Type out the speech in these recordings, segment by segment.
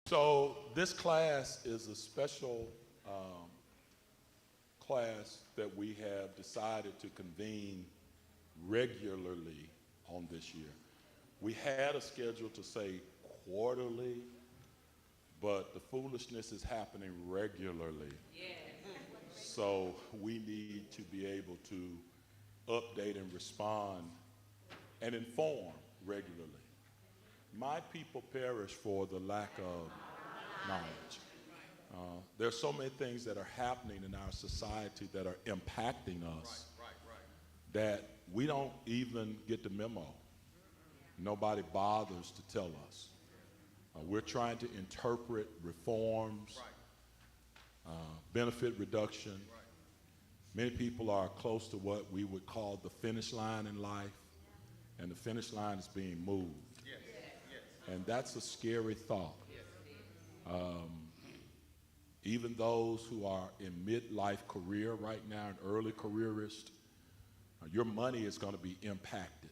So this class is a special um, class that we have decided to convene regularly on this year. We had a schedule to say quarterly, but the foolishness is happening regularly. So we need to be able to update and respond and inform regularly. My people perish for the lack of knowledge. There's so many things that are happening in our society that are impacting us that we don't even get the memo. Nobody bothers to tell us. We're trying to interpret reforms, benefit reduction. Many people are close to what we would call the finish line in life, and the finish line is being moved. And that's a scary thought. Even those who are in midlife career right now, an early careerist, your money is going to be impacted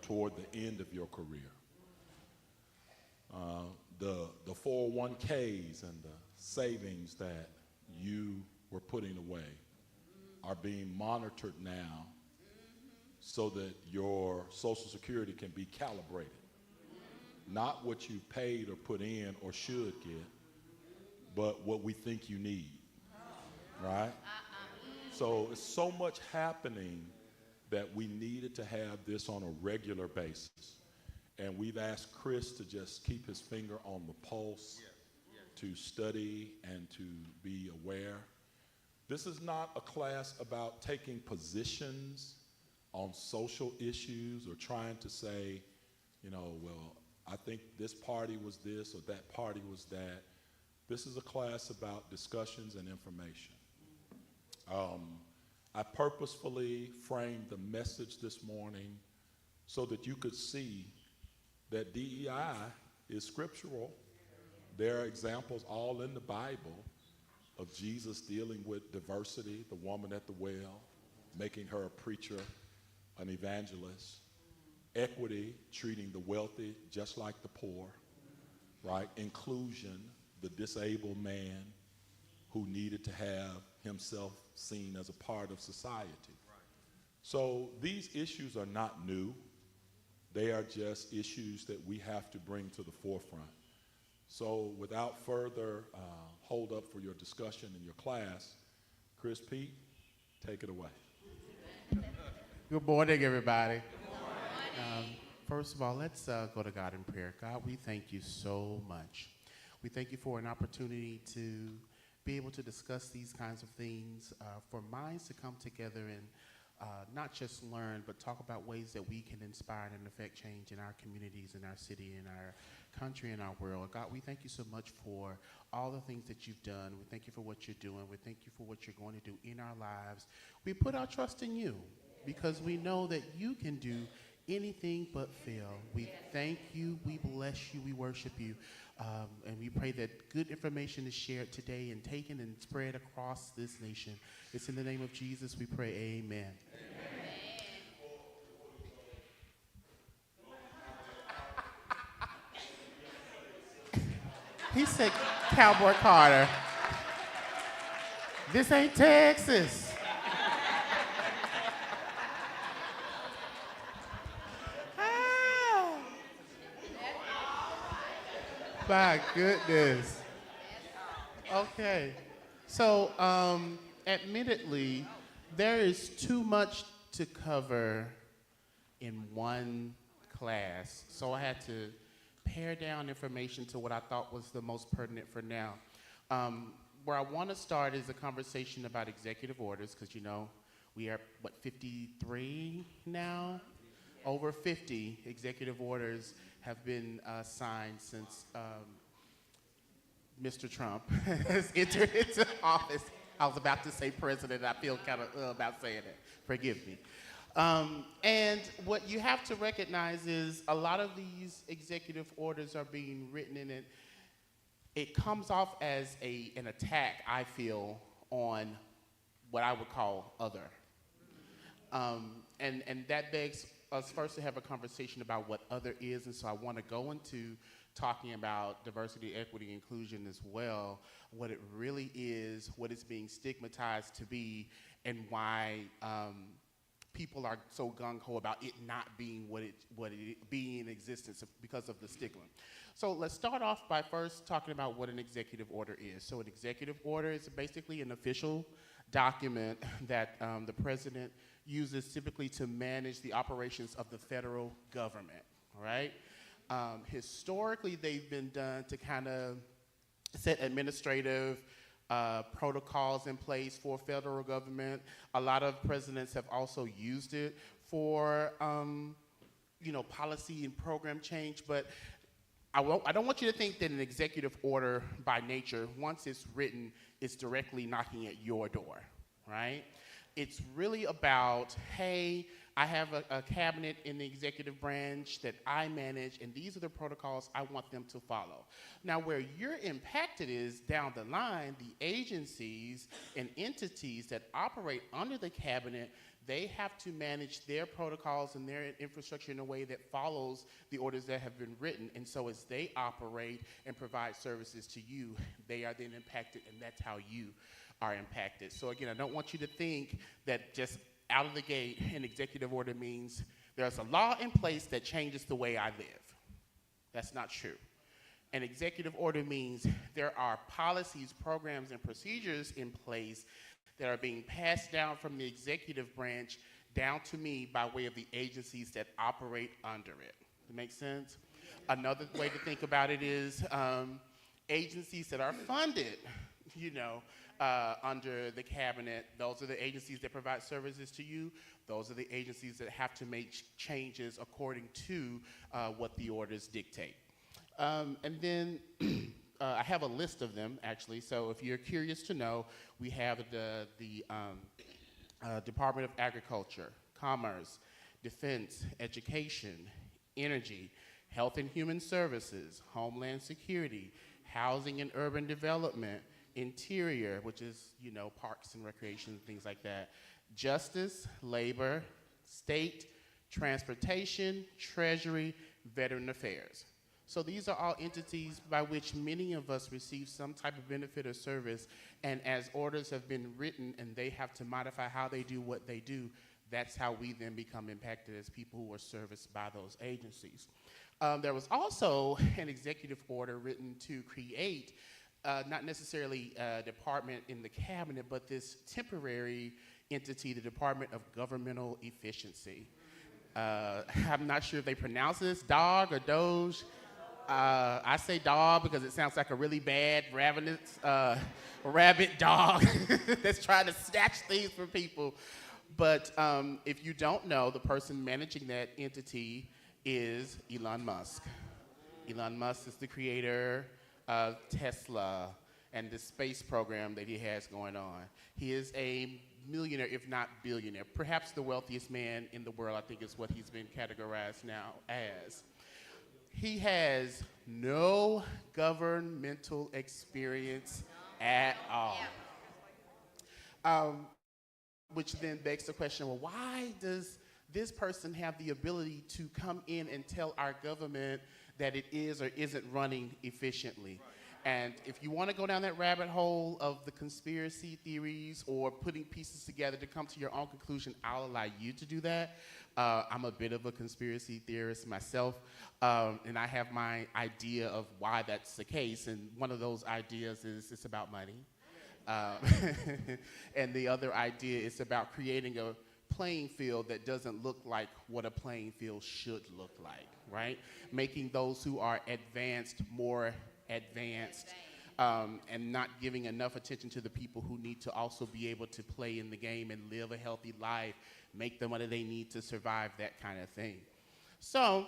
toward the end of your career. The 401ks and the savings that you were putting away are being monitored now so that your Social Security can be calibrated. Not what you paid or put in or should get, but what we think you need, right? So it's so much happening that we needed to have this on a regular basis. And we've asked Chris to just keep his finger on the pulse, to study and to be aware. This is not a class about taking positions on social issues or trying to say, well, I think this party was this or that party was that. This is a class about discussions and information. I purposefully framed the message this morning so that you could see that DEI is scriptural. There are examples all in the Bible of Jesus dealing with diversity, the woman at the well, making her a preacher, an evangelist. Equity, treating the wealthy just like the poor, right? Inclusion, the disabled man who needed to have himself seen as a part of society. So these issues are not new. They are just issues that we have to bring to the forefront. So without further hold up for your discussion in your class, Chris Pete, take it away. Good morning, everybody. First of all, let's go to God in prayer. God, we thank you so much. We thank you for an opportunity to be able to discuss these kinds of things, for minds to come together and not just learn, but talk about ways that we can inspire and affect change in our communities, in our city, in our country, in our world. God, we thank you so much for all the things that you've done. We thank you for what you're doing. We thank you for what you're going to do in our lives. We put our trust in you because we know that you can do anything but fail. We thank you, we bless you, we worship you, and we pray that good information is shared today and taken and spread across this nation. It's in the name of Jesus we pray, amen. He said, Cowboy Carter, this ain't Texas. My goodness. Okay. So, admittedly, there is too much to cover in one class. So I had to pare down information to what I thought was the most pertinent for now. Where I want to start is a conversation about executive orders, because we are, 53 now? Over 50 executive orders have been signed since Mr. Trump has entered into office. I was about to say president. I feel kind of about saying it. Forgive me. And what you have to recognize is a lot of these executive orders are being written in it. It comes off as an attack, I feel, on what I would call other. And that begs us first to have a conversation about what other is, and so I want to go into talking about diversity, equity, inclusion as well, what it really is, what it's being stigmatized to be, and why people are so gung-ho about it not being what it being in existence because of the stigma. So let's start off by first talking about what an executive order is. So an executive order is basically an official document that the president uses typically to manage the operations of the federal government, all right? Historically, they've been done to kind of set administrative protocols in place for federal government. A lot of presidents have also used it for, policy and program change, but I don't want you to think that an executive order by nature, once it's written, is directly knocking at your door, right? It's really about, hey, I have a cabinet in the executive branch that I manage, and these are the protocols I want them to follow. Now, where you're impacted is down the line, the agencies and entities that operate under the cabinet, they have to manage their protocols and their infrastructure in a way that follows the orders that have been written. And so as they operate and provide services to you, they are then impacted, and that's how you are impacted. So again, I don't want you to think that just out of the gate, an executive order means there's a law in place that changes the way I live. That's not true. An executive order means there are policies, programs, and procedures in place that are being passed down from the executive branch down to me by way of the agencies that operate under it. Does that make sense? Another way to think about it is agencies that are funded, under the cabinet. Those are the agencies that provide services to you. Those are the agencies that have to make changes according to what the orders dictate. And then I have a list of them, actually. So if you're curious to know, we have the Department of Agriculture, Commerce, Defense, Education, Energy, Health and Human Services, Homeland Security, Housing and Urban Development, Interior, which is, parks and recreation, things like that, Justice, Labor, State, Transportation, Treasury, Veteran Affairs. So these are all entities by which many of us receive some type of benefit or service, and as orders have been written and they have to modify how they do what they do, that's how we then become impacted as people who are serviced by those agencies. There was also an executive order written to create not necessarily a department in the cabinet, but this temporary entity, the Department of Governmental Efficiency. I'm not sure if they pronounce this dog or doge. I say dog because it sounds like a really bad, ravenous, rabid dog that's trying to snatch things from people. But if you don't know, the person managing that entity is Elon Musk. Elon Musk is the creator of Tesla and the space program that he has going on. He is a millionaire, if not billionaire, perhaps the wealthiest man in the world, I think is what he's been categorized now as. He has no governmental experience at all. Which then begs the question, well, why does this person have the ability to come in and tell our government that it is or isn't running efficiently? And if you want to go down that rabbit hole of the conspiracy theories or putting pieces together to come to your own conclusion, I'll allow you to do that. I'm a bit of a conspiracy theorist myself, and I have my idea of why that's the case. And one of those ideas is it's about money. And the other idea is about creating a playing field that doesn't look like what a playing field should look like, right? Making those who are advanced more advanced, and not giving enough attention to the people who need to also be able to play in the game and live a healthy life, make the money they need to survive, that kind of thing. So,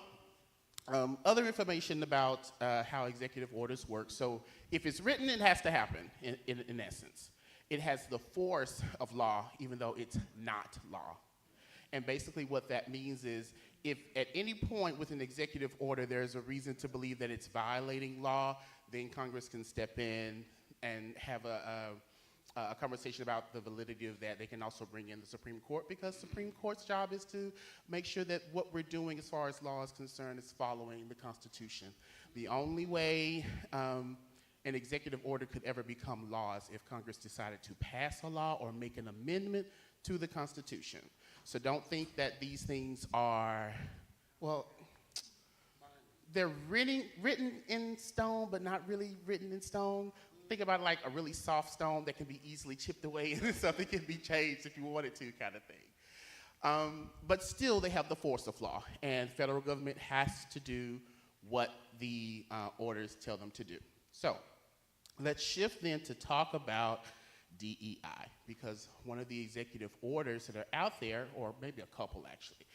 other information about how executive orders work. So if it's written, it has to happen, in essence. It has the force of law, even though it's not law. And basically what that means is if at any point with an executive order there's a reason to believe that it's violating law, then Congress can step in and have a conversation about the validity of that, they can also bring in the Supreme Court, because Supreme Court's job is to make sure that what we're doing as far as law is concerned is following the Constitution. The only way an executive order could ever become law is if Congress decided to pass a law or make an amendment to the Constitution. So don't think that these things are, well, they're written in stone, but not really written in stone. Think about it like a really soft stone that can be easily chipped away and something can be changed if you wanted to, kind of thing. But still, they have the force of law, and federal government has to do what the orders tell them to do. So let's shift then to talk about DEI, because one of the executive orders that are out there, or maybe a couple actually,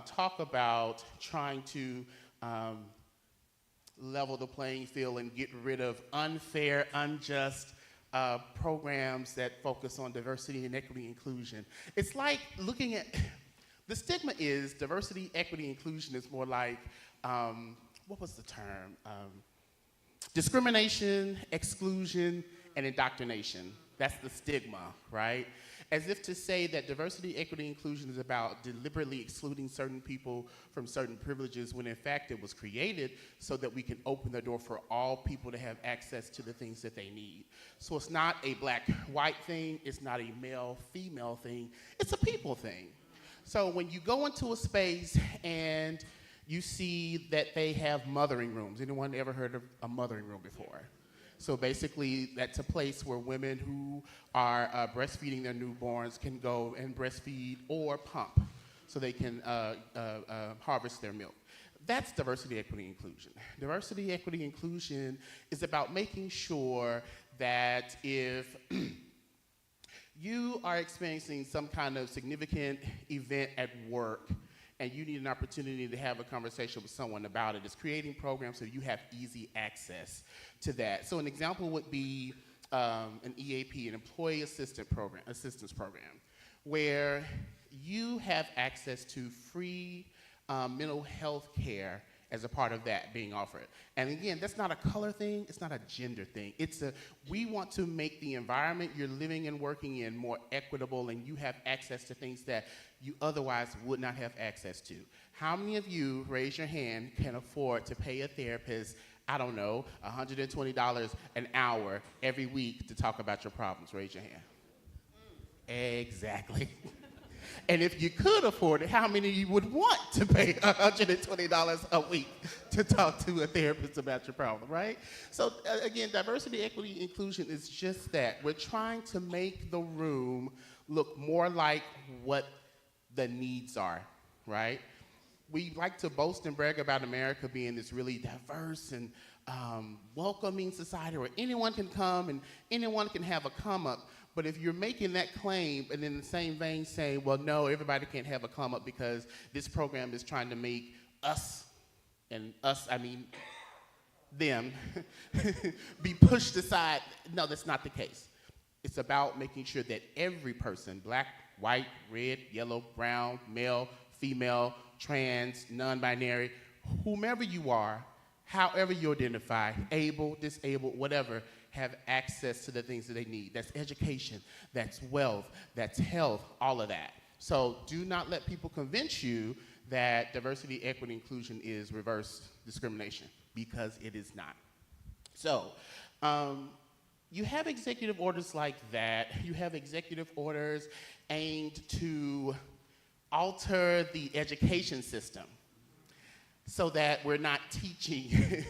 talk about trying to level the playing field and get rid of unfair, unjust programs that focus on diversity and equity inclusion. It's like looking at, the stigma is diversity, equity, inclusion is more like, what was the term? Discrimination, exclusion, and indoctrination. That's the stigma, right? As if to say that diversity, equity, inclusion is about deliberately excluding certain people from certain privileges, when in fact it was created so that we can open the door for all people to have access to the things that they need. So it's not a black-white thing, it's not a male-female thing, it's a people thing. So when you go into a space and you see that they have mothering rooms, anyone ever heard of a mothering room before? So basically, that's a place where women who are breastfeeding their newborns can go and breastfeed or pump so they can harvest their milk. That's diversity, equity, inclusion. Diversity, equity, inclusion is about making sure that if you are experiencing some kind of significant event at work and you need an opportunity to have a conversation with someone about it, it's creating programs so you have easy access to that. So an example would be an EAP, an employee assistance program, where you have access to free mental health care as a part of that being offered. And again, that's not a color thing, it's not a gender thing. We want to make the environment you're living and working in more equitable, and you have access to things that you otherwise would not have access to. How many of you, raise your hand, can afford to pay a therapist, I don't know, $120 an hour every week to talk about your problems? Raise your hand. Exactly. And if you could afford it, how many of you would want to pay $120 a week to talk to a therapist about your problem, right? So again, diversity, equity, inclusion is just that. We're trying to make the room look more like what the needs are, right? We like to boast and brag about America being this really diverse and welcoming society where anyone can come and anyone can have a come up. But if you're making that claim and in the same vein saying, well, no, everybody can't have a come up because this program is trying to make us, and us, I mean them, be pushed aside, no, that's not the case. It's about making sure that every person, black, white, red, yellow, brown, male, female, trans, non-binary, whomever you are, however you identify, able, disabled, whatever, have access to the things that they need. That's education, that's wealth, that's health, all of that. So do not let people convince you that diversity, equity, inclusion is reverse discrimination, because it is not. So you have executive orders like that. You have executive orders aimed to alter the education system so that we're not teaching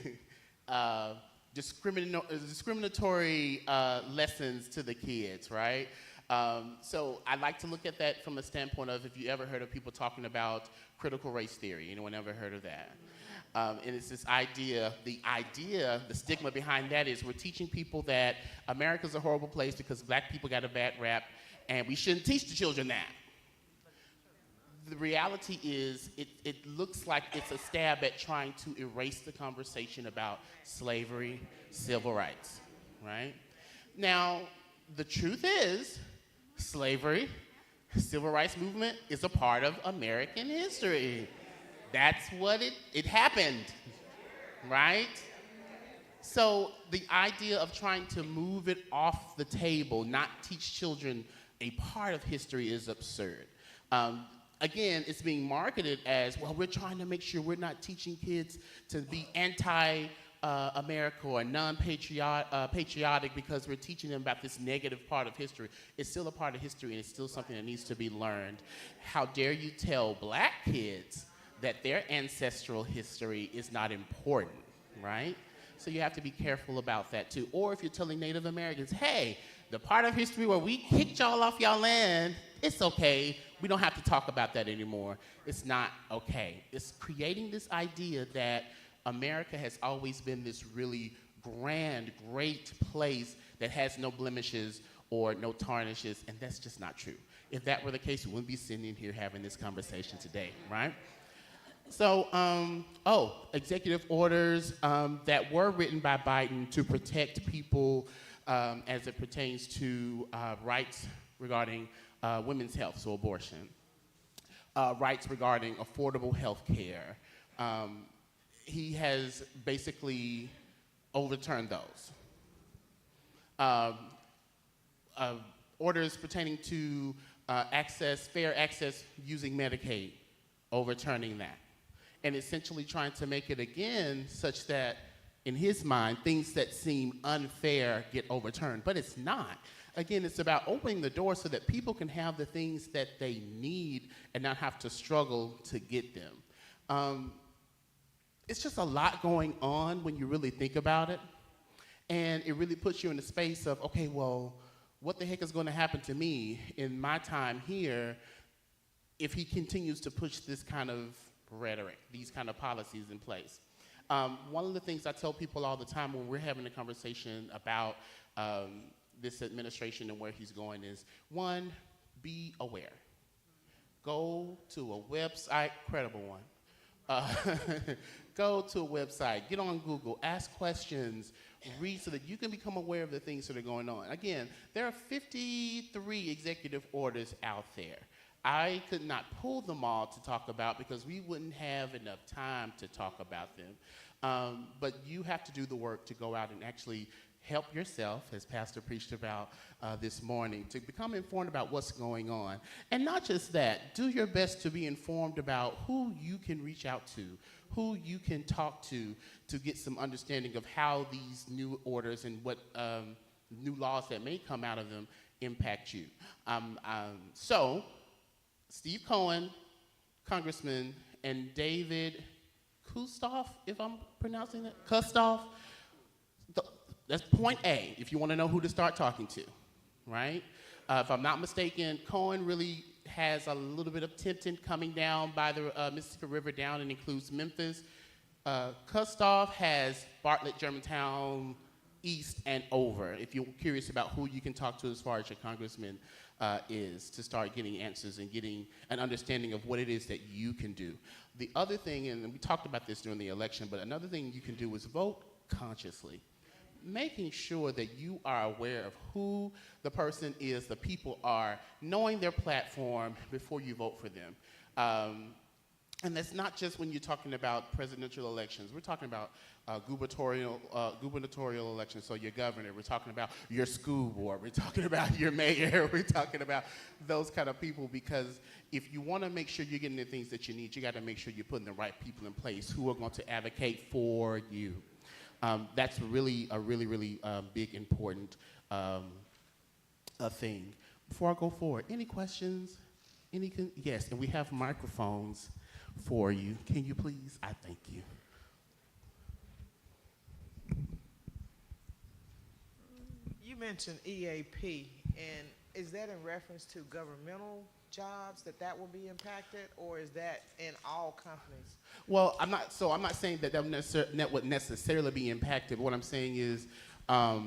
discriminatory lessons to the kids, right? So I like to look at that from a standpoint of, if you ever heard of people talking about critical race theory. Anyone ever heard of that? And it's this idea, the stigma behind that is we're teaching people that America's a horrible place because black people got a bad rap, and we shouldn't teach the children that. The reality is, it looks like it's a stab at trying to erase the conversation about slavery, civil rights, right? Now, the truth is, slavery, civil rights movement is a part of American history. That's what it happened, right? So the idea of trying to move it off the table, not teach children a part of history, is absurd. Again, it's being marketed as, well, we're trying to make sure we're not teaching kids to be anti-America or non-patriotic because we're teaching them about this negative part of history. It's still a part of history, and it's still something that needs to be learned. How dare you tell black kids that their ancestral history is not important, right? So you have to be careful about that too. Or if you're telling Native Americans, hey, the part of history where we kicked y'all off y'all land, it's okay. We don't have to talk about that anymore. It's not okay. It's creating this idea that America has always been this really grand, great place that has no blemishes or no tarnishes, and that's just not true. If that were the case, we wouldn't be sitting in here having this conversation today, right? So, executive orders that were written by Biden to protect people as it pertains to rights regarding women's health, so abortion, rights regarding affordable health care. He has basically overturned those. Orders pertaining to fair access using Medicaid, overturning that. And essentially trying to make it again such that, in his mind, things that seem unfair get overturned. But it's not. Again, it's about opening the door so that people can have the things that they need and not have to struggle to get them. It's just a lot going on when you really think about it. And it really puts you in the space of, okay, well, what the heck is going to happen to me in my time here if he continues to push this kind of rhetoric, these kind of policies in place? One of the things I tell people all the time when we're having a conversation about this administration and where he's going is, one, be aware. Go to a website, credible one. Go to a website, get on Google, ask questions, read so that you can become aware of the things that are going on. Again, there are 53 executive orders out there. I could not pull them all to talk about because we wouldn't have enough time to talk about them. But you have to do the work to go out and actually help yourself, as Pastor preached about this morning, to become informed about what's going on. And not just that, do your best to be informed about who you can reach out to, who you can talk to get some understanding of how these new orders and what new laws that may come out of them impact you. So, Steve Cohen, Congressman, and David Kustoff, if I'm pronouncing it, Kustoff, that's point A, if you want to know who to start talking to, right? If I'm not mistaken, Cohen really has a little bit of Tipton coming down by the Mississippi River down and includes Memphis. Kustoff has Bartlett, Germantown, east and over, if you're curious about who you can talk to as far as your congressman is, to start getting answers and getting an understanding of what it is that you can do. The other thing, and we talked about this during the election, but another thing you can do is vote consciously. Making sure that you are aware of who the person is, the people are, knowing their platform before you vote for them. And that's not just when you're talking about presidential elections. We're talking about gubernatorial elections, so your governor. We're talking about your school board. We're talking about your mayor. We're talking about those kind of people, because if you want to make sure you're getting the things that you need, you got to make sure you're putting the right people in place who are going to advocate for you. That's really a really big, important thing. Before I go forward, any questions? Yes, and we have microphones for you. Can you please? I thank you. You mentioned EAP, and is that in reference to governmental jobs that will be impacted, or is that in all companies? Well, I'm not saying that would necessarily be impacted. What I'm saying is a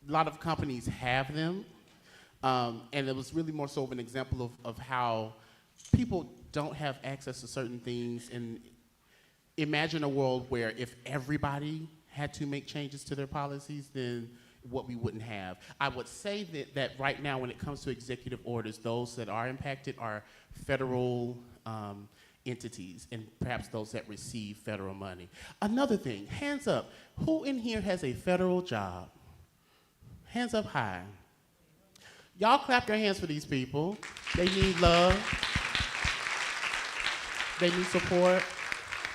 lot of companies have them, and it was really more so of an example of how people don't have access to certain things. And imagine a world where if everybody had to make changes to their policies, then what we wouldn't have. I would say that right now when it comes to executive orders, those that are impacted are federal entities and perhaps those that receive federal money. Another thing, hands up, who in here has a federal job? Hands up high. Y'all clap your hands for these people. They need love. They need support.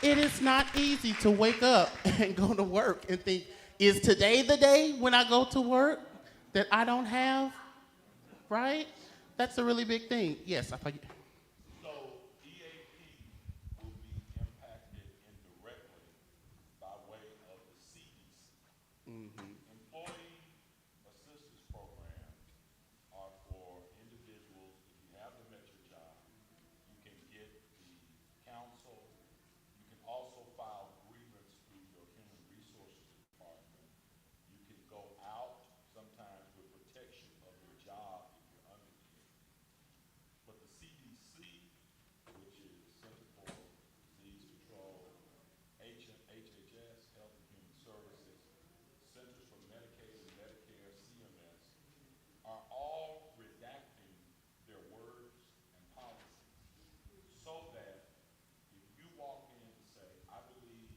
It is not easy to wake up and go to work and think, is today the day when I go to work that I don't have, right? That's a really big thing. Yes, I thought you. So EAP will be impacted indirectly by way of the CDC. Employee assistance programs are for individuals. If you haven't met your job, you can get the counsel. You can also file grievance through your human resources department. You can go out sometimes with protection of your job if you're under EAP. But the CDC, which is Center for Disease Control, HHS, Health and Human Services, Centers for Medicaid and Medicare, CMS, are all redacting their words and policies so that if you walk in and say, I believe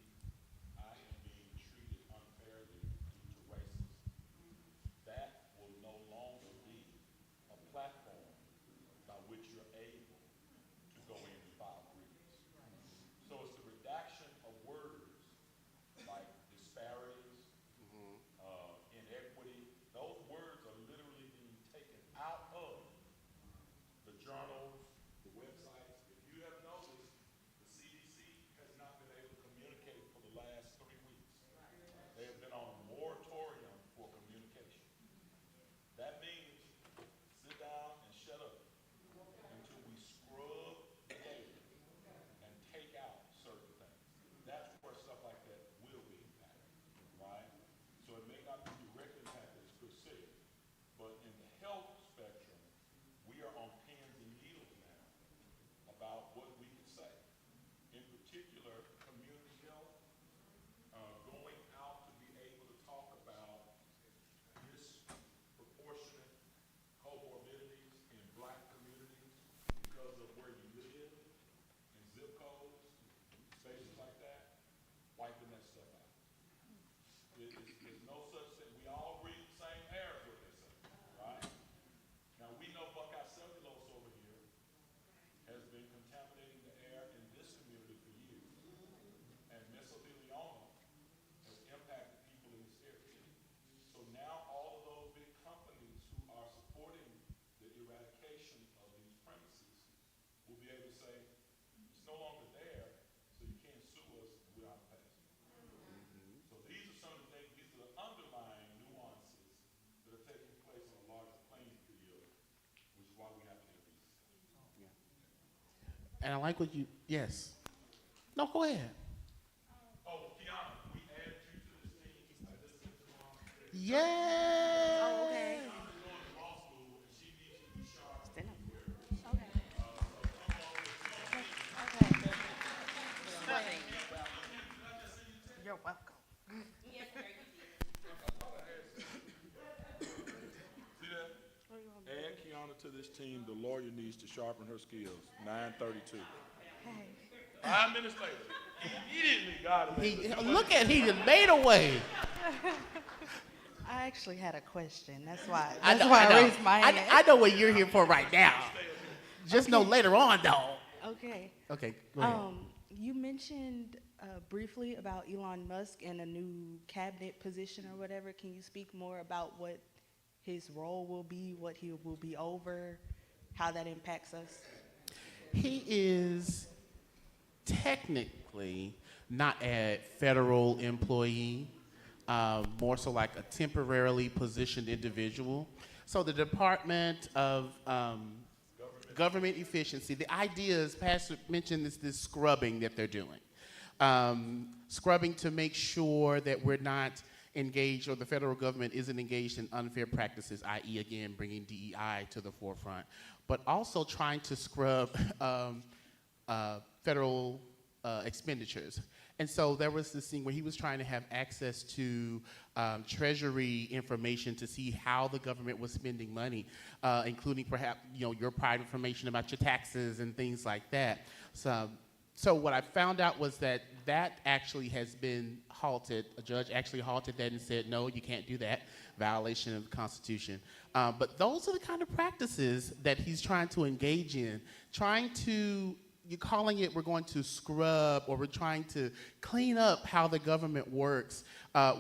I am being treated unfairly due to racism, that will no longer be a platform by which you're able to go in and file grievance. So it's the redaction of words like disparities, inequity. Those words are literally being taken out of the journals, the websites. If you have noticed, the CDC has not been able to communicate for the last 3 weeks. They have been on a moratorium for communication. That means sit down and shut up until we scrub the data and take out certain things. That's where stuff like that will be impacted, right? So it may not be directly impacted, as Chris said, but in the health spectrum, we are on pins and needles now about what we can say. In particular, community health, going out to be able to talk about disproportionate comorbidities in Black communities because of where you live, in zip codes, spaces like that, wiping that stuff out. There's no such thing. We all breathe the same air, is what they say, right? Now, we know Buckeye Cellulose over here has been contaminating the air in this community for years. And mesothelioma has impacted people in this area. So now all of those big companies who are supporting the eradication of these premises will be able to say, it's no longer there, so you can't sue us without paying. So these are some of the things, these are the underlying nuances that are taking place on a larger playing field, which is why we have to have these discussions. And I like what you, yes. No, go ahead. Oh, Kiana, we added you to this team. I just sent you on. Yay! Oh, okay. Kiana's going to law school, and she needs to be sharp. Stand up. Okay. Okay. You're welcome. See that? Add Kiana to this team. The lawyer needs to sharpen her skills. 9:32. 5 minutes later, immediately got it. He just made a way. I actually had a question. That's why I raised my hand. I know what you're here for right now. Just know later on, though. Okay. Okay, go ahead. You mentioned briefly about Elon Musk and a new cabinet position or whatever. Can you speak more about what his role will be, what he will be over, how that impacts us? He is technically not a federal employee, more so like a temporarily positioned individual. So the Department of Government Efficiency, the idea is, Pastor mentioned this scrubbing that they're doing. Scrubbing to make sure that we're not engaged, or the federal government isn't engaged in unfair practices, i.e., again, bringing DEI to the forefront, but also trying to scrub federal expenditures. And so there was this thing where he was trying to have access to Treasury information to see how the government was spending money, including perhaps your private information about your taxes and things like that. So So what I found out was that that actually has been halted. A judge actually halted that and said, no, you can't do that, violation of the Constitution. But those are the kind of practices that he's trying to engage in, trying to, you're calling it we're going to scrub or we're trying to clean up how the government works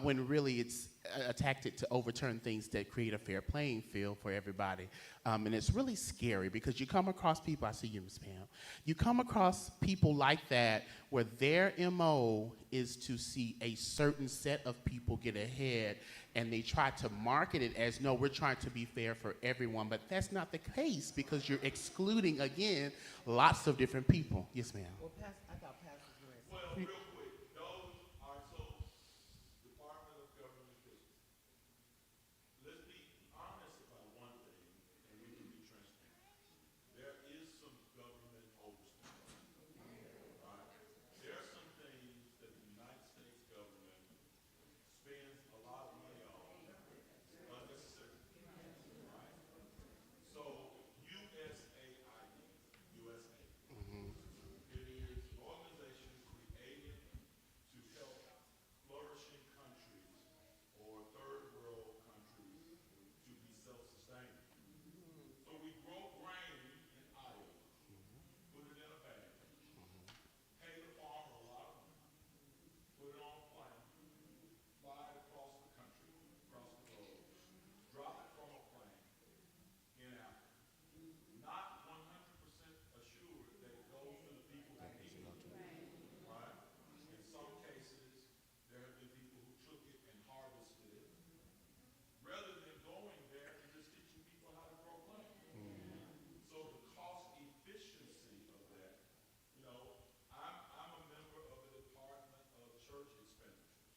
when really it's a tactic to overturn things that create a fair playing field for everybody. And it's really scary because you come across people, I see you, Ms. Pam, you come across people like that where their MO is to see a certain set of people get ahead and they try to market it as, no, we're trying to be fair for everyone, but that's not the case because you're excluding, again, lots of different people. Yes, ma'am. Well, I thought Pastor was going to Well, real quick, those are so Department of Government Business. Let's be honest about one thing, and we can be transparent. There is some government overspending, right? There are some things that the United States government spends a lot of money on unnecessarily, right? So USAID, USA, it is an organization created to help flourishing countries or third world countries to be self-sustaining. So we grow grain in Iowa, put it in a bag, pay the farmer a lot of money, put it on a plane, fly it across the country, across the globe, drop it from a plane in Africa. Not 100% assured that it goes to the people that need it, right? In some cases, there have been people who took it and harvested it, rather than going there and just teaching people how to grow grain. So the cost efficiency of that, you know, I'm a member of the Department of Church Expenditures.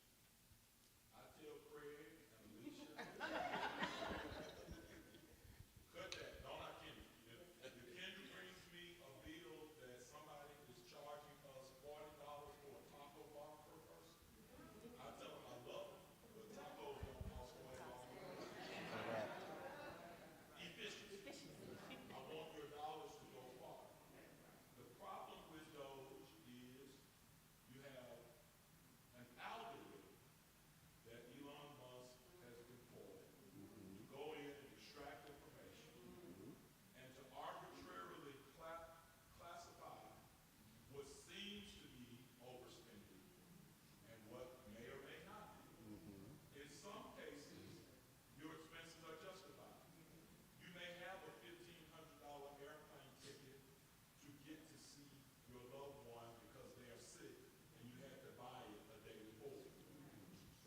I tell Craig and Alicia, cut that, don't I, Kendra? If Kendra brings me a bill that somebody is charging us $40 for a taco bar per person, I tell them I love it, but tacos don't cost $40. Efficiency. I want your dollars to go far. The problem with those is you have an algorithm that Elon Musk has deployed to go in and extract information and to arbitrarily classify what seems to be overspending and what may or may not be. In some cases, your expenses are justified. You may have a $1,500 airplane ticket to get to see your loved one because they are sick and you had to buy it a day before.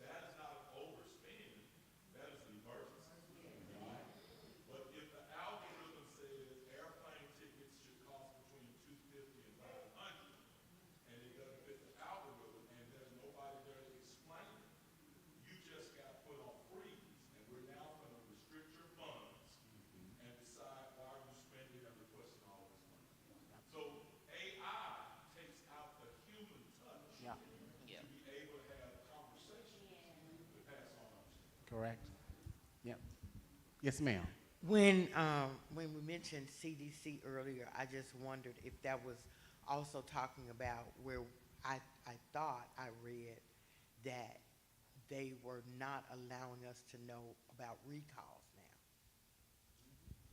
That is not an overspend, that is an emergency, right? But if the algorithm says airplane tickets should cost between $250 and $500, and it doesn't fit the algorithm and there's nobody there to explain it, you just got put on freeze, and we're now going to restrict your funds and decide why are you spending and requesting all this money. So AI takes out the human touch to be able to have conversations to pass on understanding. Correct. Yep. Yes, ma'am. When we mentioned CDC earlier, I just wondered if that was also talking about where I thought I read that they were not allowing us to know about recalls now.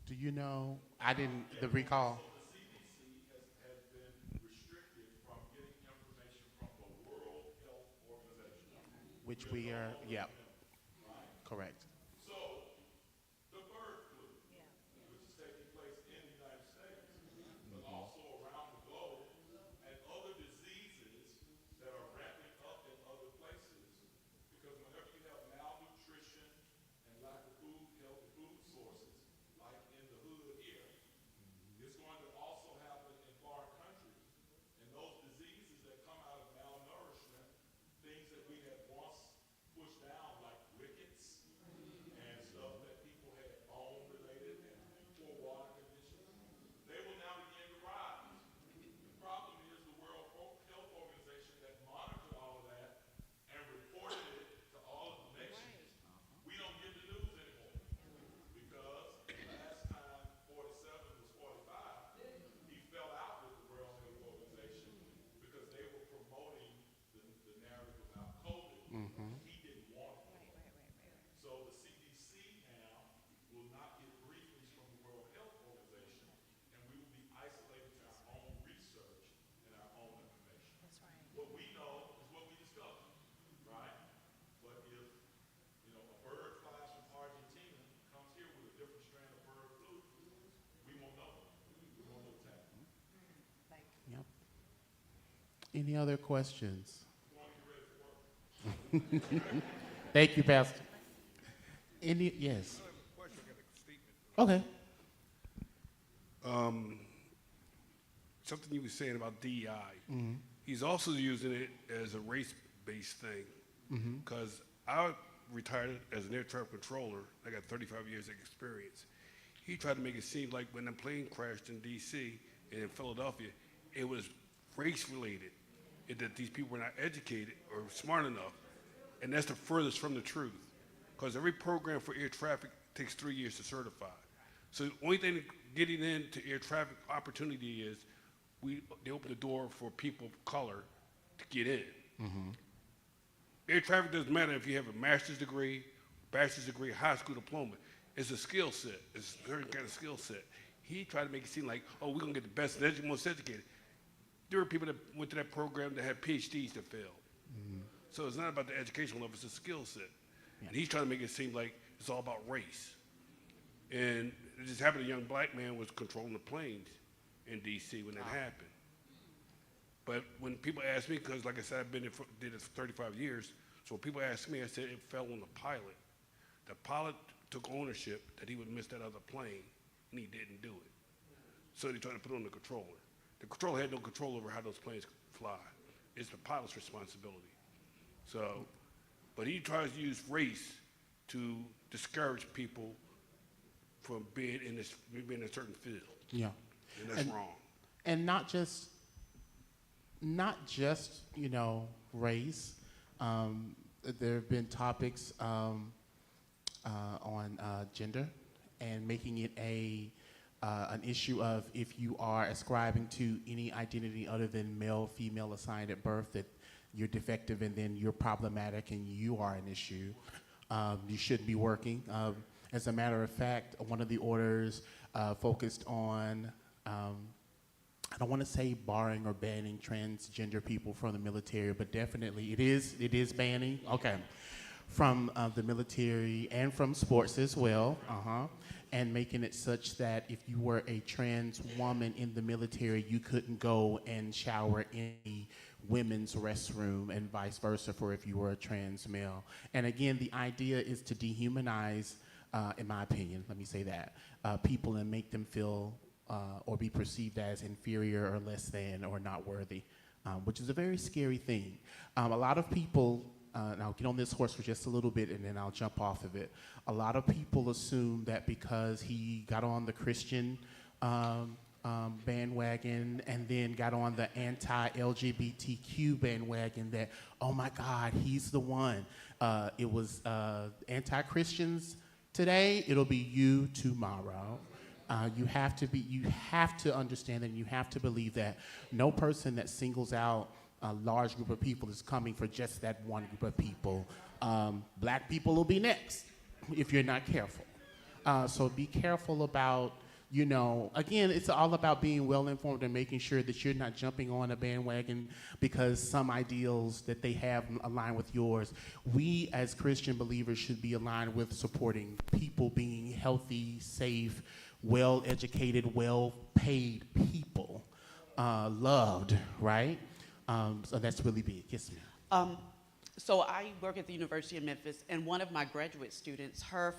Do you know? I didn't, the recall. So the CDC has been restricted from getting information from the World Health Organization. Which we are, yeah, correct. So the bird flu, which is taking place in the United States, but also around the globe, and other diseases that are ramping up in other places, because whenever you have malnutrition and lack of food, healthy food sources, like in the hood here, it's going to also happen in foreign countries. And those diseases that come out of malnourishment, things that we had once pushed down, like rickets, Any other questions? Thank you, Pastor. Yes. Okay. Something you were saying about DEI. He's also using it as a race-based thing. Because I retired as an air traffic controller. I got 35 years of experience. He tried to make it seem like when the plane crashed in D.C. and in Philadelphia, it was race-related, and that these people were not educated or smart enough. And that's the furthest from the truth. Because every program for air traffic takes 3 years to certify. So the only thing getting into air traffic opportunity is they open the door for people of color to get in. Air traffic doesn't matter if you have a master's degree, bachelor's degree, high school diploma. It's a skill set. It's a certain kind of skill set. He tried to make it seem like, oh, we're going to get the best and most educated. There were people that went to that program that had PhDs that failed. So it's not about the educational level, it's a skill set. And he's trying to make it seem like it's all about race. And it just happened a young black man was controlling the planes in D.C. when that happened. But when people ask me, because like I said, I've been did it for 35 years, so when people ask me, I said it fell on the pilot. The pilot took ownership that he would miss that other plane, and he didn't do it. So they tried to put it on the controller. The controller had no control over how those planes fly. It's the pilot's responsibility. So, but he tries to use race to discourage people from being in a certain field. Yeah. And that's wrong. And not just race. There have been topics on gender and making it an issue of if you are ascribing to any identity other than male, female assigned at birth, that you're defective and then you're problematic and you are an issue. You shouldn't be working. As a matter of fact, one of the orders focused on, I don't want to say barring or banning transgender people from the military, but definitely it is banning, okay, from the military and from sports as well, and making it such that if you were a trans woman in the military, you couldn't go and shower in the women's restroom and vice versa for if you were a trans male. And again, the idea is to dehumanize, in my opinion, let me say that, people and make them feel or be perceived as inferior or less than or not worthy, which is a very scary thing. A lot of people, and I'll get on this horse for just a little bit and then I'll jump off of it. A lot of people assume that because he got on the Christian bandwagon and then got on the anti-LGBTQ bandwagon that, oh my God, he's the one. It was anti-Christians today, it'll be you tomorrow. You have to understand and you have to believe that no person that singles out a large group of people is coming for just that one group of people. Black people will be next if you're not careful. So be careful about, again, it's all about being well-informed and making sure that you're not jumping on a bandwagon because some ideals that they have align with yours. We as Christian believers should be aligned with supporting people being healthy, safe, well-educated, well-paid people, loved, right? So that's really big. Yes, ma'am. So I work at the University of Memphis, and one of my graduate students, her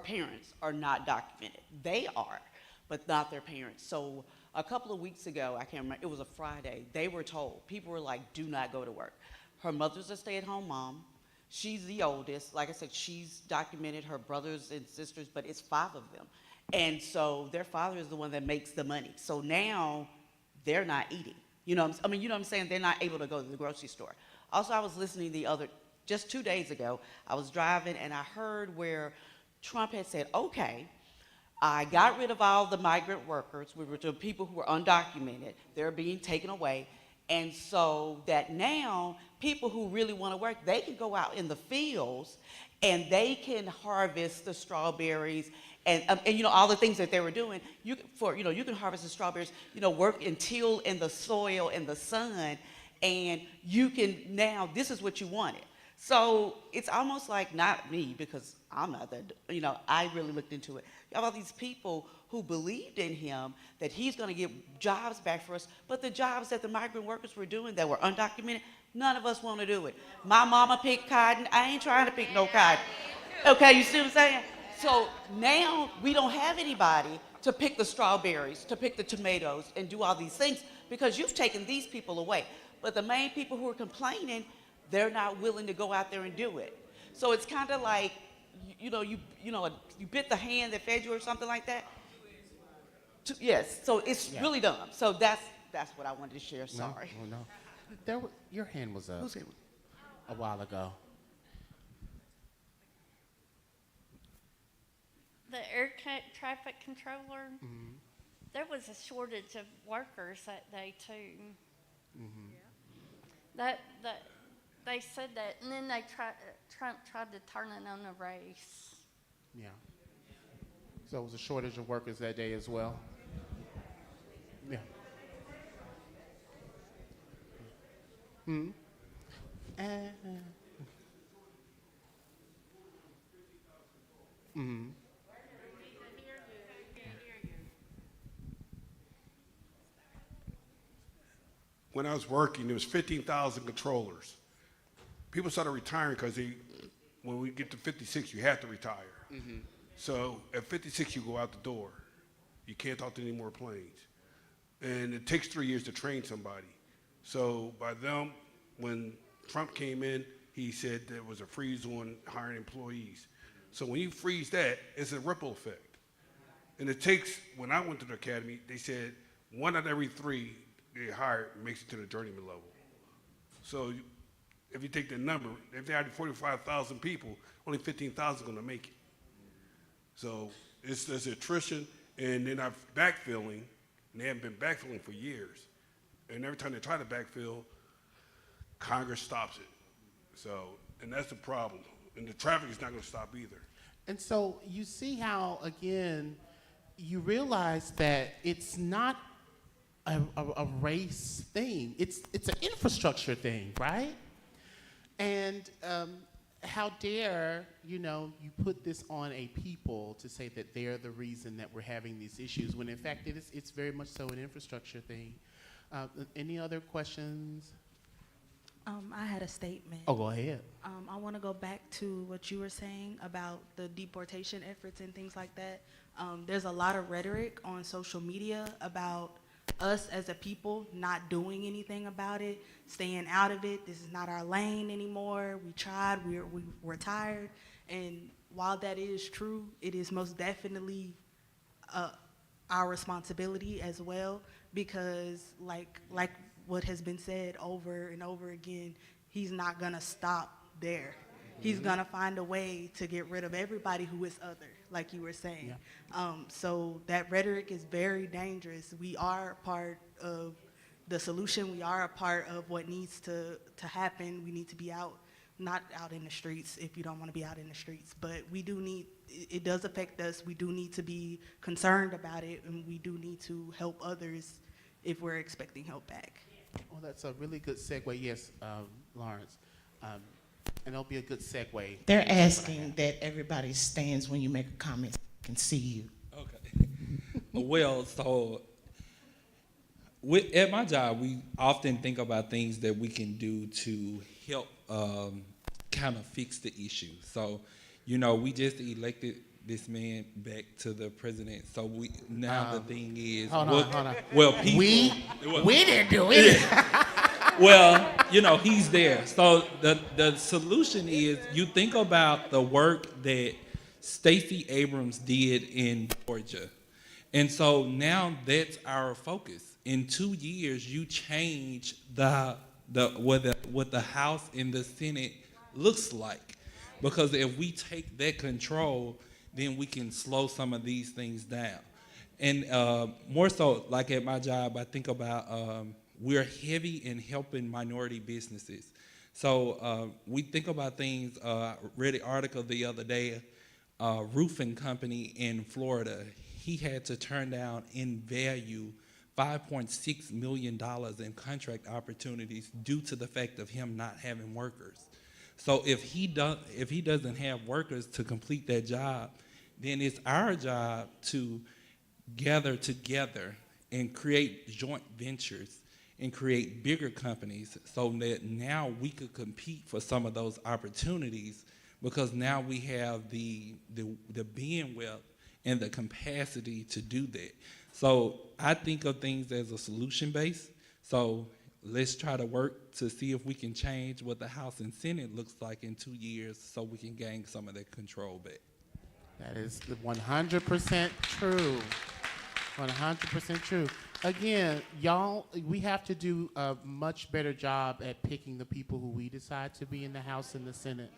parents are not documented. They are, but not their parents. So a couple of weeks ago, I can't remember, it was a Friday, they were told, people were like, do not go to work. Her mother's a stay-at-home mom. She's the oldest. Like I said, she's documented her brothers and sisters, but it's 5 of them. And so their father is the one that makes the money. So now they're not eating. You know what I'm saying? They're not able to go to the grocery store. Also, I was listening just 2 days ago, I was driving and I heard where Trump had said, okay, I got rid of all the migrant workers. We were the people who were undocumented. They're being taken away. And so that now people who really want to work, they can go out in the fields and they can harvest the strawberries and all the things that they were doing. You can harvest the strawberries, work and till in the soil in the sun, and you can now, this is what you wanted. So it's almost like, not me, because I'm not that, I really looked into it. You have all these people who believed in him that he's going to get jobs back for us, but the jobs that the migrant workers were doing that were undocumented, none of us want to do it. My mama picked cotton. I ain't trying to pick no cotton. Okay, you see what I'm saying? So now we don't have anybody to pick the strawberries, to pick the tomatoes, and do all these things because you've taken these people away. But the main people who are complaining, they're not willing to go out there and do it. So it's kind of like, you bit the hand that fed you or something like that. Yes, so it's really dumb. So that's what I wanted to share. Sorry. No. Your hand was up Whose hand? a while ago. The traffic controller, there was a shortage of workers that day too. That they said that, and then Trump tried to turn it on a race. Yeah. So it was a shortage of workers that day as well. Yeah. When I was working, there was 15,000 controllers. People started retiring because when we get to 56, you have to retire. So at 56, you go out the door. You can't talk to any more planes. And it takes 3 years to train somebody. So by them, when Trump came in, he said there was a freeze on hiring employees. So when you freeze that, it's a ripple effect. And it takes, when I went to the academy, they said 1 out of every 3 they hired makes it to the journeyman level. So if you take the number, if they hired 45,000 people, only 15,000 are going to make it. So there's attrition, and then I'm backfilling, and they haven't been backfilling for years. And every time they try to backfill, Congress stops it. So, and that's the problem. And the traffic is not going to stop either. And so you see how, again, you realize that it's not a race thing. It's an infrastructure thing, right? And how dare, you put this on a people to say that they're the reason that we're having these issues, when in fact it's very much so an infrastructure thing. Any other questions? I had a statement. Oh, go ahead. I want to go back to what you were saying about the deportation efforts and things like that. There's a lot of rhetoric on social media about us as a people not doing anything about it, staying out of it. This is not our lane anymore. We tried, we're tired. And while that is true, it is most definitely our responsibility as well, because like what has been said over and over again, he's not gonna stop there. He's gonna find a way to get rid of everybody who is other, like you were saying. Yeah. So that rhetoric is very dangerous. We are part of the solution. We are a part of what needs to happen. We need to be out, not out in the streets if you don't want to be out in the streets, but we do need, it does affect us. We do need to be concerned about it, and we do need to help others if we're expecting help back. Well, that's a really good segue. Yes, Lawrence. And it'll be a good segue. They're asking that everybody stands when you make a comment so I can see you. Okay. Well, so at my job, we often think about things that we can do to help kind of fix the issue. So, we just elected this man back to the president. So the thing is, hold on. Well, people, we didn't do it. Well, he's there. So the solution is, you think about the work that Stacey Abrams did in Georgia. And so now that's our focus. In 2 years, you change what the House and the Senate looks like. Because if we take that control, then we can slow some of these things down. And more so, like at my job, I think about we're heavy in helping minority businesses. So we think about things, read an article the other day, roofing company in Florida, he had to turn down in value $5.6 million in contract opportunities due to the fact of him not having workers. So if he doesn't have workers to complete that job, then it's our job to gather together and create joint ventures and create bigger companies so that now we could compete for some of those opportunities, because now we have the bandwidth and the capacity to do that. So I think of things as a solution base. So let's try to work to see if we can change what the House and Senate looks like in 2 years so we can gain some of that control back. That is 100% true. 100% true. Again, y'all, we have to do a much better job at picking the people who we decide to be in the House and the Senate.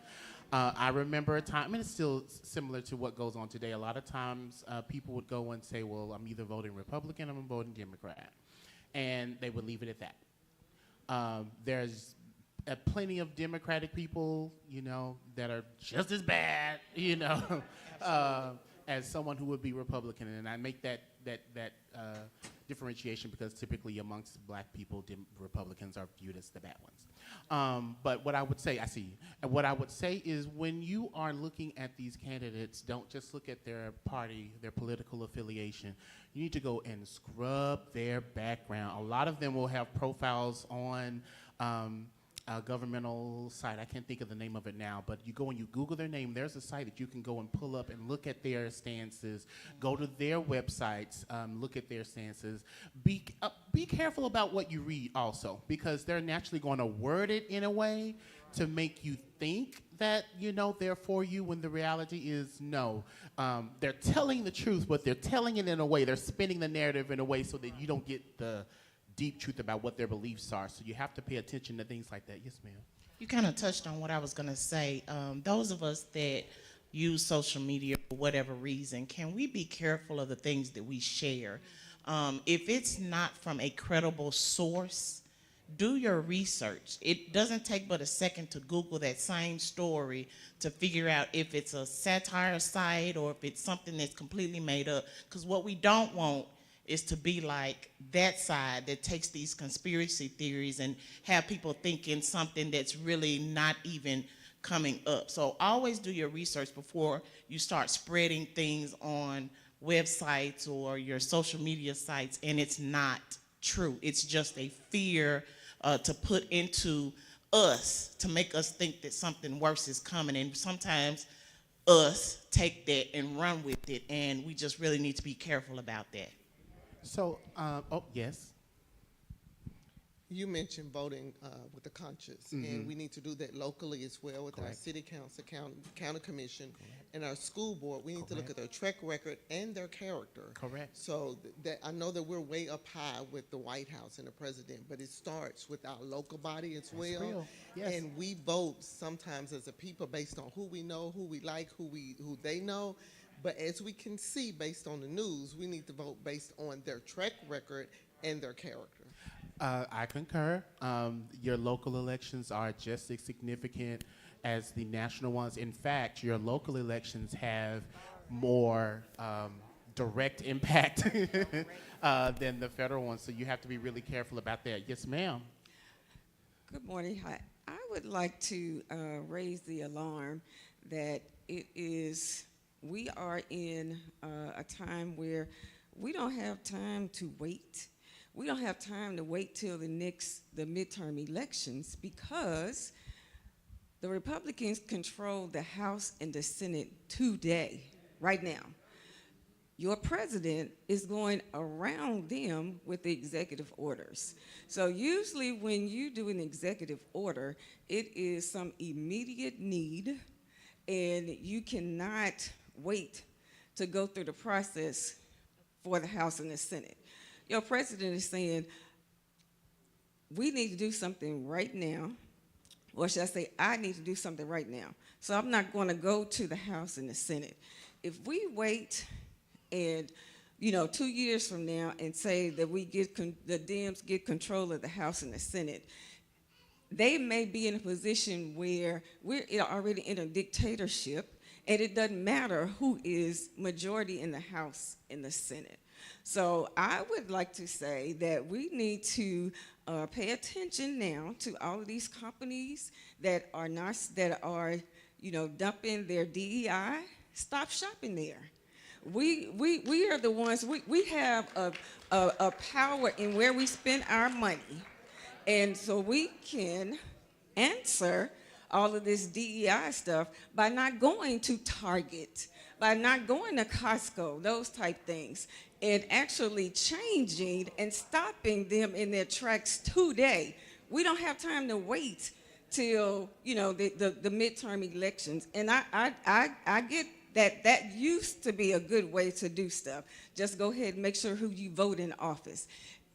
I remember a time, and it's still similar to what goes on today. A lot of times people would go and say, well, I'm either voting Republican or I'm voting Democrat. And they would leave it at that. There's plenty of Democratic people, that are just as bad, as someone who would be Republican. And I make that differentiation because typically amongst black people, Republicans are viewed as the bad ones. But what I would say, I see you. And what I would say is when you are looking at these candidates, don't just look at their party, their political affiliation. You need to go and scrub their background. A lot of them will have profiles on a governmental site. I can't think of the name of it now, but you go and you Google their name. There's a site that you can go and pull up and look at their stances. Go to their websites, look at their stances. Be careful about what you read also, because they're naturally going to word it in a way to make you think that, they're for you, when the reality is no. They're telling the truth, but they're telling it in a way, they're spinning the narrative in a way so that you don't get the deep truth about what their beliefs are. So you have to pay attention to things like that. Yes, ma'am. You kind of touched on what I was going to say. Those of us that use social media for whatever reason, can we be careful of the things that we share? If it's not from a credible source, do your research. It doesn't take but a second to Google that same story to figure out if it's a satire site or if it's something that's completely made up. Because what we don't want is to be like that side that takes these conspiracy theories and have people thinking something that's really not even coming up. So always do your research before you start spreading things on websites or your social media sites, and it's not true. It's just a fear to put into us to make us think that something worse is coming, and sometimes us take that and run with it, and we just really need to be careful about that. So, yes. You mentioned voting with the conscience, and we need to do that locally as well with our city council, county commission, and our school board. We need to look at their track record and their character. Correct. So that I know that we're way up high with the White House and the president, but it starts with our local body as well. Real. Yes. And we vote sometimes as a people based on who we know, who we like, who they know. But as we can see based on the news, we need to vote based on their track record and their character. I concur. Your local elections are just as significant as the national ones. In fact, your local elections have more direct impact than the federal ones, so you have to be really careful about that. Yes, ma'am. Good morning. Hi. I would like to raise the alarm that we are in a time where we don't have time to wait. We don't have time to wait till the midterm elections, because the Republicans control the House and the Senate today, right now. Your president is going around them with the executive orders. So usually when you do an executive order, it is some immediate need, and you cannot wait to go through the process for the House and the Senate. Your president is saying, we need to do something right now, or should I say, I need to do something right now. So I'm not going to go to the House and the Senate. If we wait and, 2 years from now and say that the Dems get control of the House and the Senate, they may be in a position where we're already in a dictatorship, and it doesn't matter who is majority in the House and the Senate. So I would like to say that we need to pay attention now to all of these companies that are not, that are, dumping their DEI. Stop shopping there. We are the ones, we have a power in where we spend our money. And so we can answer all of this DEI stuff by not going to Target, by not going to Costco, those type things, and actually changing and stopping them in their tracks today. We don't have time to wait till, the midterm elections. And I get that used to be a good way to do stuff. Just go ahead and make sure who you vote in office.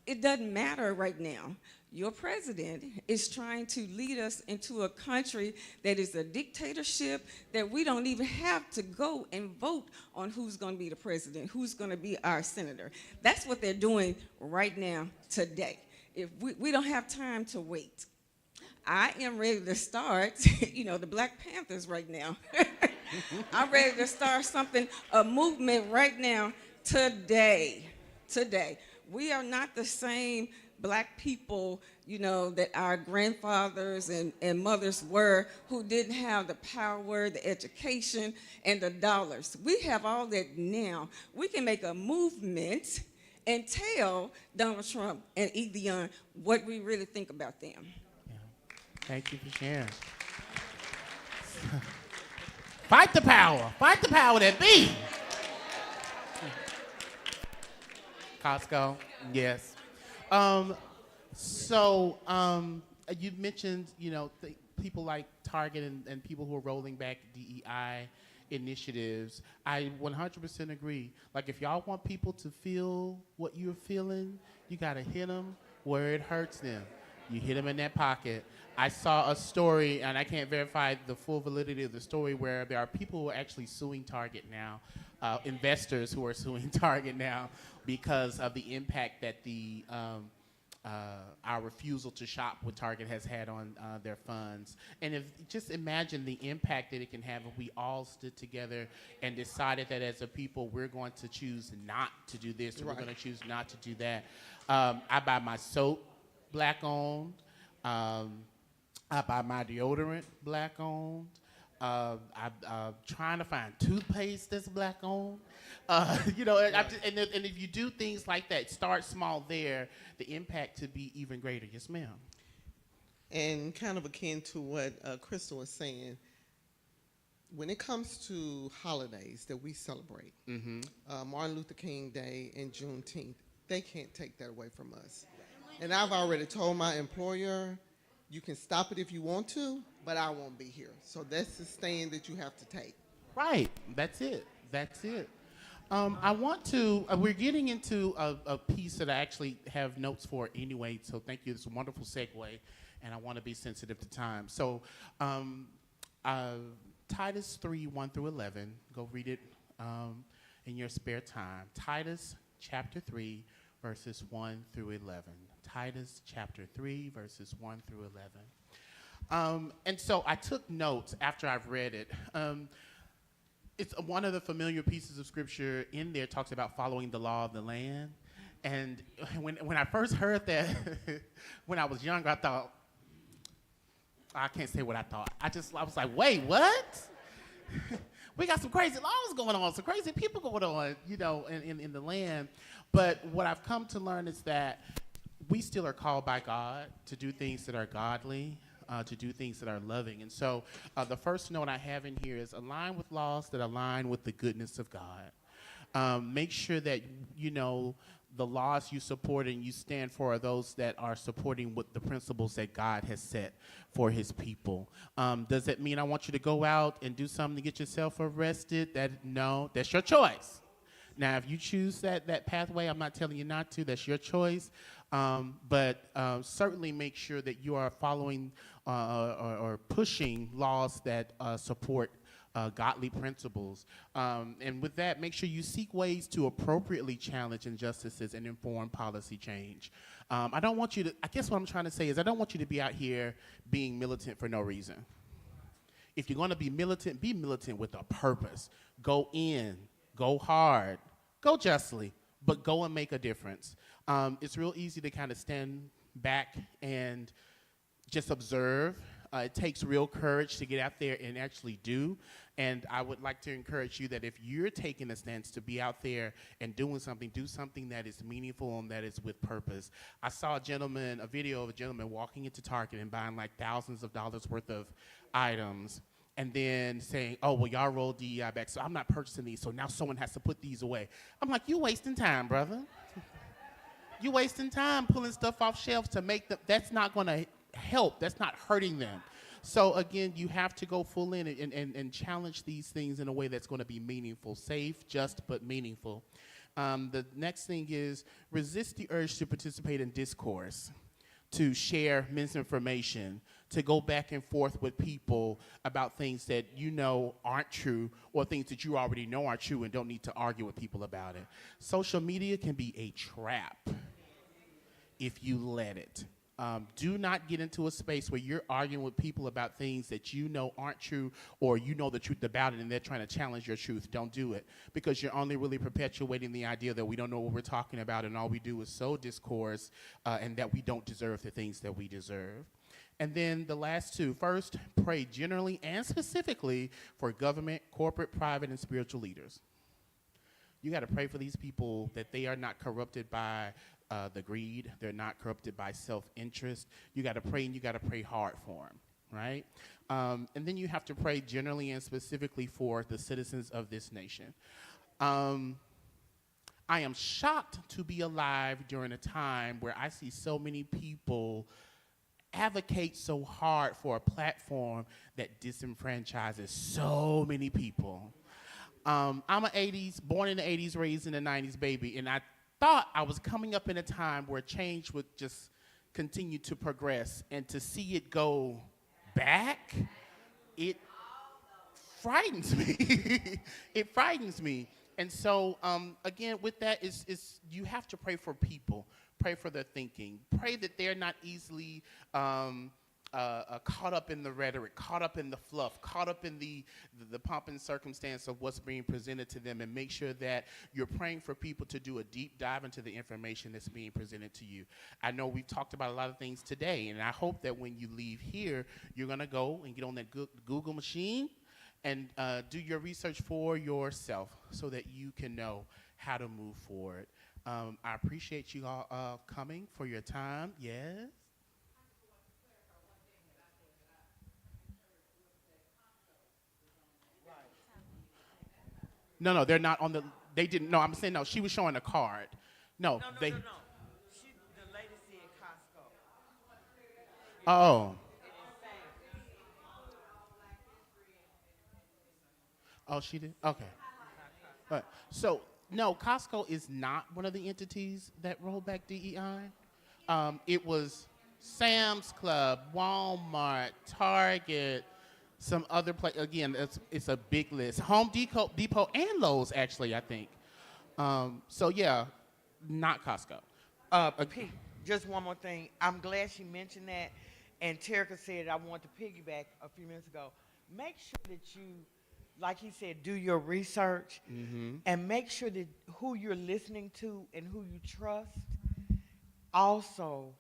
It doesn't matter right now. Your president is trying to lead us into a country that is a dictatorship, that we don't even have to go and vote on who's going to be the president, who's going to be our senator. That's what they're doing right now, today. If we don't have time to wait. I am ready to start, the Black Panthers right now. I'm ready to start something, a movement right now, today. We are not the same Black people, that our grandfathers and mothers were, who didn't have the power, the education, and the dollars. We have all that now. We can make a movement and tell Donald Trump and Dion what we really think about them. Yeah. Thank you for sharing. Fight the power that be. Costco, yes. You mentioned, people like Target and people who are rolling back DEI initiatives. I 100% agree. Like, if y'all want people to feel what you're feeling, you gotta hit them where it hurts them. You hit them in that pocket. I saw a story, and I can't verify the full validity of the story, where there are people who are actually suing Target now, investors who are suing Target now because of the impact that our refusal to shop with Target has had on their funds. And just imagine the impact that it can have if we all stood together and decided that as a people, we're going to choose not to do this, or we're going to choose not to do that. I buy my soap Black-owned. I buy my deodorant Black-owned. I'm trying to find toothpaste that's Black-owned. And if you do things like that, start small there, the impact could be even greater. Yes, ma'am. And kind of akin to what Crystal was saying, when it comes to holidays that we celebrate, Martin Luther King Day and Juneteenth, they can't take that away from us. And I've already told my employer, you can stop it if you want to, but I won't be here. So that's the stand that you have to take. Right. That's it. I want to, we're getting into a piece that I actually have notes for anyway, so thank you. It's a wonderful segue, and I want to be sensitive to time. So Titus 3:1-11, go read it in your spare time. Titus chapter 3, verses 1-11. Titus chapter 3, verses 1-11. And so I took notes after I've read it. It's one of the familiar pieces of scripture in there talks about following the law of the land. And when I first heard that, when I was younger, I thought, I can't say what I thought. I was like, wait, what? We got some crazy laws going on, some crazy people going on, in the land. But what I've come to learn is that we still are called by God to do things that are godly, to do things that are loving. And so the first note I have in here is align with laws that align with the goodness of God. Make sure that, the laws you support and you stand for are those that are supporting what the principles that God has set for his people. Does that mean I want you to go out and do something to get yourself arrested? No, that's your choice. Now, if you choose that pathway, I'm not telling you not to. That's your choice. But certainly make sure that you are following or pushing laws that support godly principles. And with that, make sure you seek ways to appropriately challenge injustices and inform policy change. I don't want you to, I guess what I'm trying to say is I don't want you to be out here being militant for no reason. If you're going to be militant with a purpose. Go in, go hard, go justly, but go and make a difference. It's real easy to kind of stand back and just observe. It takes real courage to get out there and actually do. And I would like to encourage you that if you're taking a stance to be out there and doing something, do something that is meaningful and that is with purpose. I saw a video of a gentleman walking into Target and buying like thousands of dollars worth of items and then saying, oh, well, y'all rolled DEI back, so I'm not purchasing these, so now someone has to put these away. I'm like, you wasting time, brother. You wasting time pulling stuff off shelves to make them. That's not going to help. That's not hurting them. So again, you have to go full in and challenge these things in a way that's going to be meaningful, safe, just, but meaningful. The next thing is resist the urge to participate in discourse, to share misinformation, to go back and forth with people about things that you know aren't true or things that you already know are true and don't need to argue with people about it. Social media can be a trap if you let it. Do not get into a space where you're arguing with people about things that you know aren't true or you know the truth about it and they're trying to challenge your truth. Don't do it, because you're only really perpetuating the idea that we don't know what we're talking about and all we do is sow discourse and that we don't deserve the things that we deserve. And then the last two. First, pray generally and specifically for government, corporate, private, and spiritual leaders. You got to pray for these people that they are not corrupted by the greed. They're not corrupted by self-interest. You got to pray, and you got to pray hard for them, right? And then you have to pray generally and specifically for the citizens of this nation. I am shocked to be alive during a time where I see so many people advocate so hard for a platform that disenfranchises so many people. I'm an 80s, born in the 80s, raised in the 90s baby, and I thought I was coming up in a time where change would just continue to progress, and to see it go back, it frightens me. It frightens me. And so, again, with that, you have to pray for people. Pray for their thinking. Pray that they're not easily caught up in the rhetoric, caught up in the fluff, caught up in the pomp and circumstance of what's being presented to them, and make sure that you're praying for people to do a deep dive into the information that's being presented to you. I know we've talked about a lot of things today, and I hope that when you leave here, you're going to go and get on that Google machine and do your research for yourself so that you can know how to move forward. I appreciate you all coming for your time. Yes? No, they're not on the, they didn't, no, I'm saying no, she was showing a card. No, they. No. The lady said Costco. Oh. Oh, she did? Okay. All right. So, no, Costco is not one of the entities that rolled back DEI. It was Sam's Club, Walmart, Target, some other place. Again, it's a big list. Home Depot and Lowe's, actually, I think. So, yeah, not Costco. Pete, just one more thing. I'm glad she mentioned that. And Terica said, I want to piggyback a few minutes ago. Make sure that you, like he said, do your research and make sure that who you're listening to and who you trust also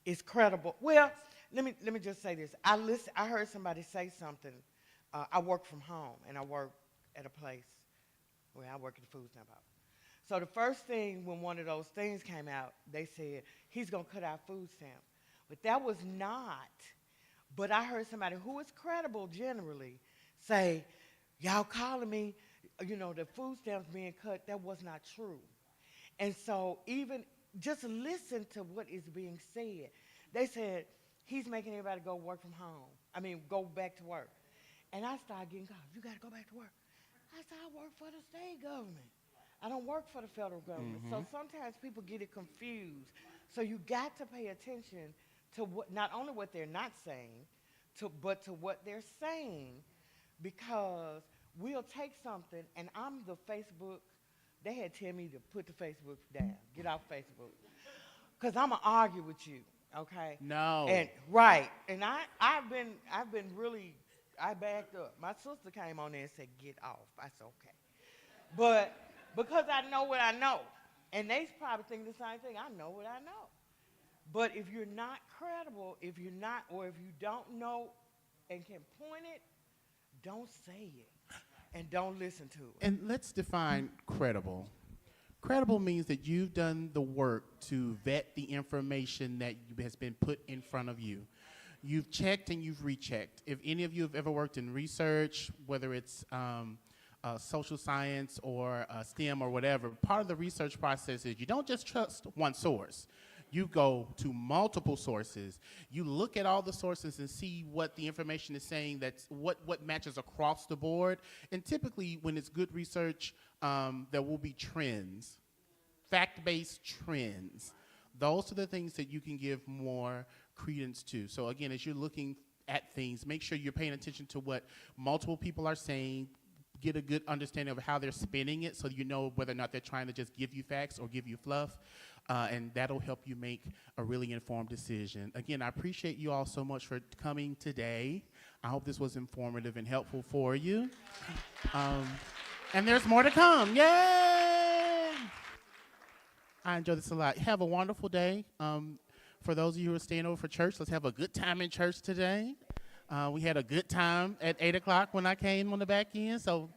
is credible. Well, let me just say this. I heard somebody say something. I work from home, and I work at a place where I work at the food stamp office. So the first thing when one of those things came out, they said, he's going to cut our food stamps. But that was not. But I heard somebody who is credible generally say, y'all calling me, the food stamps being cut, that was not true. And so even just listen to what is being said. They said, he's making everybody go work from home. Go back to work. And I started getting calls, you got to go back to work. I said, I work for the state government. I don't work for the federal government. So sometimes people get it confused. So you got to pay attention to not only what they're not saying, but to what they're saying, because we'll take something, and I'm the Facebook, they had tell me to put the Facebook down, get off Facebook, because I'm going to argue with you, okay? No. And right, and I've been really, I backed up. My sister came on there and said, get off. I said, okay. But because I know what I know, And they probably think the same thing. I know what I know. But if you're not credible, if you're not, or if you don't know and can point it, don't say it and don't listen to it. And let's define credible. Credible means that you've done the work to vet the information that has been put in front of you. You've checked and you've rechecked. If any of you have ever worked in research, whether it's social science or STEM or whatever, part of the research process is you don't just trust one source. You go to multiple sources. You look at all the sources and see what the information is saying, that's what matches across the board. And typically, when it's good research, there will be trends, fact-based trends. Those are the things that you can give more credence to. So again, as you're looking at things, make sure you're paying attention to what multiple people are saying, get a good understanding of how they're spinning it so you know whether or not they're trying to just give you facts or give you fluff. And that'll help you make a really informed decision. Again, I appreciate you all so much for coming today. I hope this was informative and helpful for you. And there's more to come. Yay! I enjoyed this a lot. Have a wonderful day. For those of you who are staying over for church, let's have a good time in church today. We had a good time at 8 o'clock when I came on the back end, so